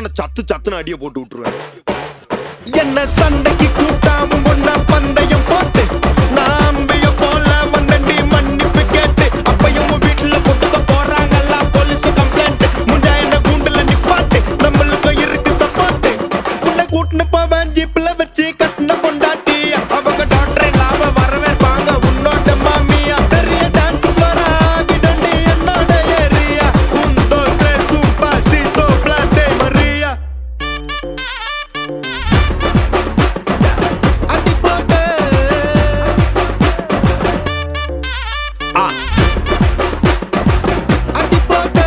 நான் சத்துன்னு அடிய போட்டு விட்டுருவேன். என்ன சண்டைக்கு கூட்டாமும் ஒன்னா பந்தயம் போட்டு நான் அம்பைய போல வந்தண்டி மன்னிப்பு கேட்டு அப்பையும்